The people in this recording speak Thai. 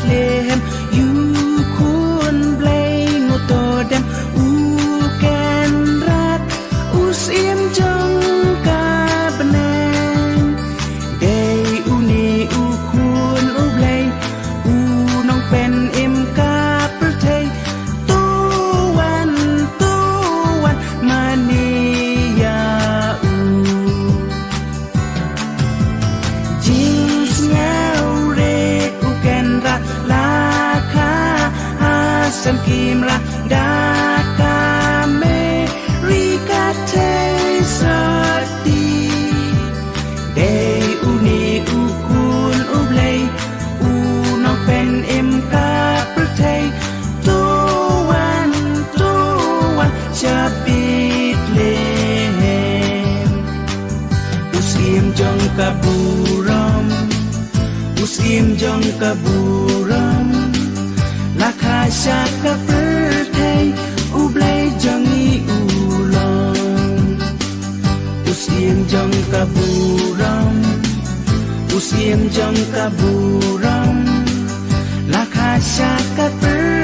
เลเฮมอยู่คุณเบลงโตเดมอูแกนรักอูเสียมจงกาบแนงเดอูนีอูคุณอูเบลอูน้องเป็นเอ็มกาประเทศตัววันมานียาอูจิงสเงาเรกอูแกนรักลาคาอาสัมกิมรักดากาเมริกาเทสดีเดอูนีอูคุณอูเบลอูน้องเป็นเอ็มกาประเทศตัววันจะปิดเลมอุสอิมจงกะบูรอมอุสอิมจงกะบูรอมลาคาชากะประเทศอูเบลจงอีอูลองอุสอิมจงกะบูรอมอุสอิมจงกะบูรอมลาคาชากะประ